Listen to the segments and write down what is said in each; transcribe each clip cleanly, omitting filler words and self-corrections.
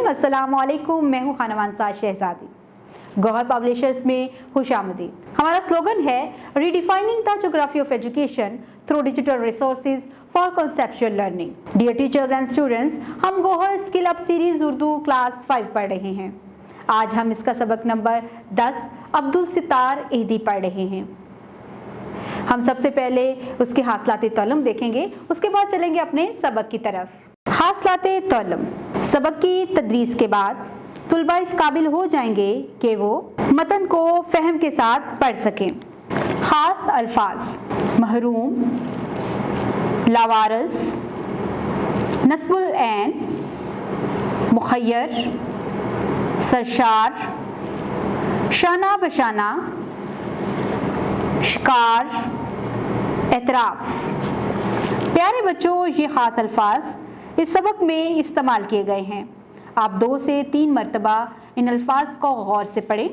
नाज़रीन अस्सलाम वालेकुम, मैं हूँ खानवान साज शहजादी। गौहर पब्लिशर्स में खुश आमदीद। हमारा स्लोगन है redefining the geography of education through digital resources for conceptual learning. Dear teachers and students, हम Gauhar skill up series Urdu class 5 पढ़ रहे हैं। आज हम इसका सबक नंबर 10 अब्दुल सितार एहदी पढ़ रहे हैं। हम सबसे पहले उसके हासिलात तौलम देखेंगे, उसके बाद चलेंगे अपने सबक की तरफ। हासिलात तौलम, सबक की तदरीस के बाद तुलबा इस काबिल हो जाएंगे कि वो मतन को फहम के साथ पढ़ सकें। खास अल्फाज: महरूम, लावारस, नस्बुल ऐन, मुखय्यर, सरशार, शाना बशाना, शिकार, एतराफ। प्यारे बच्चों, ये ख़ास अल्फाज इस सबक में इस्तेमाल किए गए हैं। आप 2 से 3 मरतबा इन अल्फाज को गौर से पढ़ें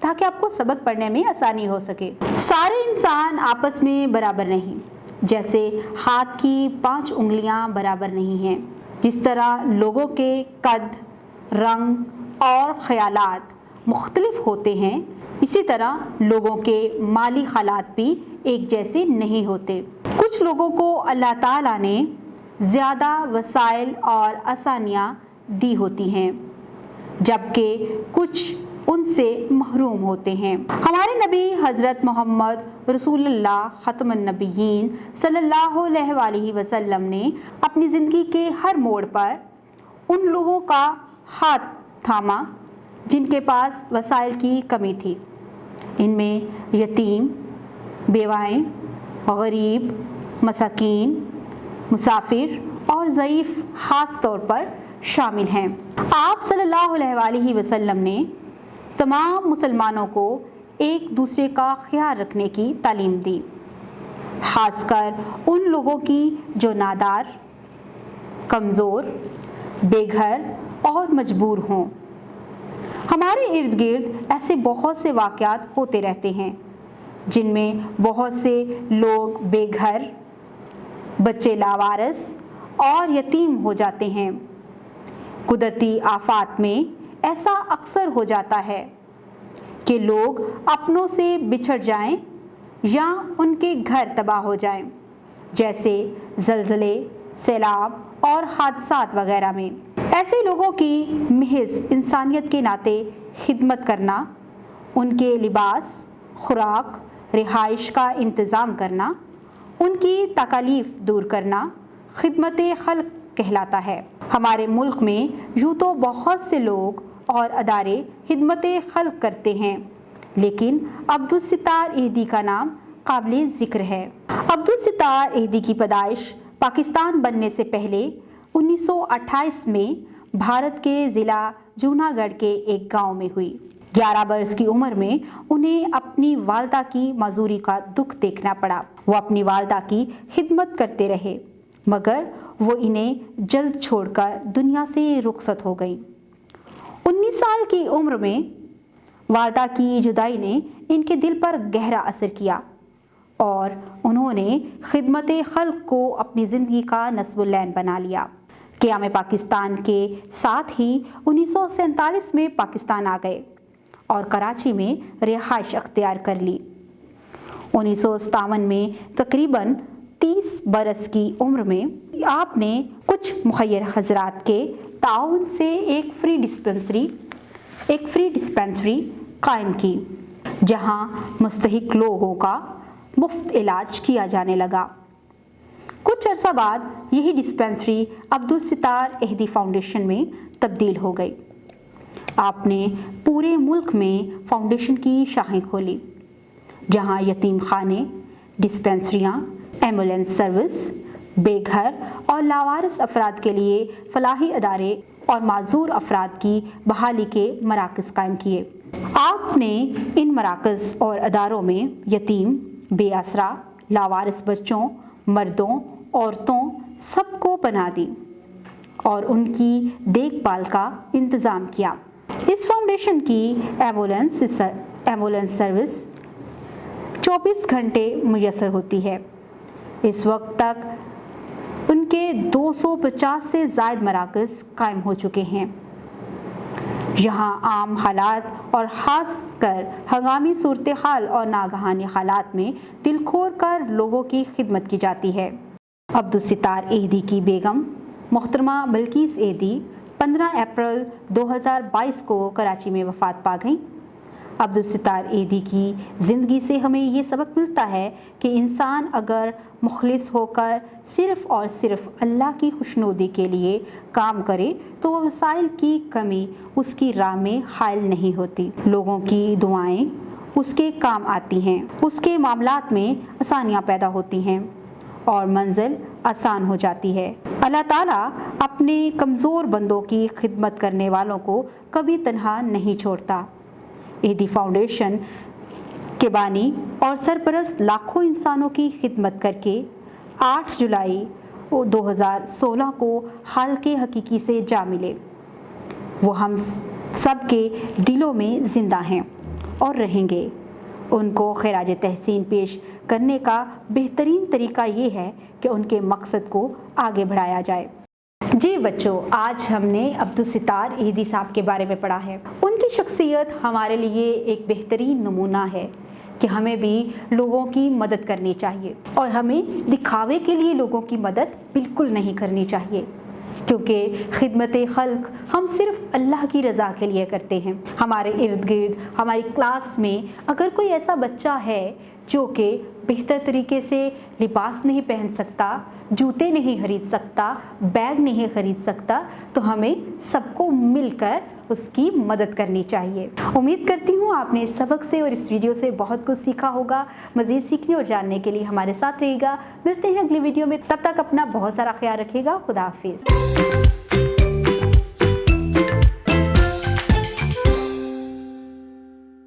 ताकि आपको सबक पढ़ने में आसानी हो सके। सारे इंसान आपस में बराबर नहीं, जैसे हाथ की 5 उंगलियां बराबर नहीं हैं। जिस तरह लोगों के कद, रंग और ख़यालात मुख्तलिफ होते हैं, इसी तरह लोगों के माली हालात भी एक जैसे नहीं होते। कुछ लोगों को अल्लाह ताला ने ज़्यादा वसाइल और आसानियाँ दी होती हैं, जबकि कुछ उनसे महरूम होते हैं। हमारे नबी हज़रत मोहम्मद रसूलुल्लाह ख़त्मुन नबिय्यीन सल्लल्लाहु अलैहि वसल्लम ने अपनी ज़िंदगी के हर मोड़ पर उन लोगों का हाथ थामा जिनके पास वसाइल की कमी थी। इनमें यतीम, बेवाएँ, गरीब, मसाकीन, मुसाफिर और ज़ईफ़ ख़ास तौर पर शामिल हैं। आप सल्लल्लाहु अलैहि वसल्लम ने तमाम मुसलमानों को एक दूसरे का ख्याल रखने की तालीम दी, ख़ासकर उन लोगों की जो नादार, कमज़ोर, बेघर और मजबूर हों। हमारे इर्द गिर्द ऐसे बहुत से वाक़यात होते रहते हैं जिनमें बहुत से लोग बेघर, बच्चे लावारिस और यतीम हो जाते हैं। कुदरती आफात में ऐसा अक्सर हो जाता है कि लोग अपनों से बिछड़ जाएं या उनके घर तबाह हो जाएं, जैसे ज़लज़ले, सैलाब और हादसात वगैरह में। ऐसे लोगों की महज इंसानियत के नाते खिदमत करना, उनके लिबास, खुराक, रिहाइश का इंतज़ाम करना, उनकी तकालीफ दूर करना खिदमत खल्क कहलाता है। हमारे मुल्क में यूँ तो बहुत से लोग और अदारे खिदमत खल्क करते हैं, लेकिन अब्दुल सितार एहदी का नाम काबिल ज़िक्र है। अब्दुल सितार एहदी की पैदाइश पाकिस्तान बनने से पहले 1928 में भारत के ज़िला जूनागढ़ के एक गांव में हुई। 11 बरस की उम्र में उन्हें अपनी वालदा की माजूरी का दुख देखना पड़ा। वो अपनी वालदा की खिदमत करते रहे, मगर वो इन्हें जल्द छोड़कर दुनिया से रुखसत हो गई। 19 साल की उम्र में वालदा की जुदाई ने इनके दिल पर गहरा असर किया और उन्होंने खिदमत खल्क को अपनी ज़िंदगी का नस्बुल ऐन बना लिया। क़याम पाकिस्तान के साथ ही 1947 में पाकिस्तान आ गए और कराची में रिहाइश अख्तियार कर ली। 1957 में तकरीबन 30 बरस की उम्र में आपने कुछ मुखय्यर हजरात के ताउन से एक फ्री डिस्पेंसरी कायम की, जहां मुस्तहिक लोगों का मुफ्त इलाज किया जाने लगा। कुछ अरसा बाद यही डिस्पेंसरी अब्दुल सितार एहदी फाउंडेशन में तब्दील हो गई। आपने पूरे मुल्क में फाउंडेशन की शाखें खोली, जहां यतीम खाने, डिस्पेंसरियाँ, एम्बुलेंस सर्विस, बेघर और लावारिस अफराद के लिए फलाही अदारे और माजूर अफराद की बहाली के मराकज़ कायम किए। आपने इन मराकज़ और अदारों में यतीम, बेआसरा, लावारिस बच्चों, मर्दों, औरतों सबको पनाह दी और उनकी देखभाल का इंतज़ाम किया। इस फाउंडेशन की एम्बुलेंस सर्विस 24 घंटे मुयस्सर होती है। इस वक्त तक उनके 250 से ज़ायद मराकज़ कायम हो चुके हैं। यहाँ आम हालात और ख़ास कर हंगामी सूरत हाल और नागहानी हालात में दिल खोल कर लोगों की खिदमत की जाती है। अब्दुल सितार एदी की बेगम मोहतरमा बल्कीस एदी 15 अप्रैल 2022 को कराची में वफ़ात पा गईं। अब्दुल सितार एदी की ज़िंदगी से हमें ये सबक मिलता है कि इंसान अगर मुखलिस होकर सिर्फ़ और सिर्फ अल्लाह की खुशनुदी के लिए काम करे तो वह वसाइल की कमी उसकी राह में हायल नहीं होती। लोगों की दुआएं उसके काम आती हैं, उसके मामलात में आसानियाँ पैदा होती हैं और मंजिल आसान हो जाती है। अल्लाह ताला अपने कमज़ोर बंदों की खिदमत करने वालों को कभी तन्हा नहीं छोड़ता। एदी फाउंडेशन के बानी और सरपरस्त लाखों इंसानों की खिदमत करके 8 जुलाई 2016 को हाल के हकीकी से जा मिले। वो हम सब के दिलों में ज़िंदा हैं और रहेंगे। उनको खिराज तहसीन पेश करने का बेहतरीन तरीका ये है कि उनके मकसद को आगे बढ़ाया जाए। जी बच्चों, आज हमने अब्दुल सितार एदी साहब के बारे में पढ़ा है। उनकी शख्सियत हमारे लिए एक बेहतरीन नमूना है कि हमें भी लोगों की मदद करनी चाहिए और हमें दिखावे के लिए लोगों की मदद बिल्कुल नहीं करनी चाहिए, क्योंकि खिदमत खल्क हम सिर्फ अल्लाह की रज़ा के लिए करते हैं। हमारे इर्द गिर्द हमारी क्लास में अगर कोई ऐसा बच्चा है जो कि बेहतर तरीके से लिबास नहीं पहन सकता, जूते नहीं खरीद सकता, बैग नहीं खरीद सकता, तो हमें सबको मिलकर उसकी मदद करनी चाहिए। उम्मीद करती हूँ आपने इस सबक से और इस वीडियो से बहुत कुछ सीखा होगा। मज़ीद सीखने और जानने के लिए हमारे साथ रहिएगा। मिलते हैं अगली वीडियो में, तब तक अपना बहुत सारा ख्याल रखिएगा। खुदा हाफिज़।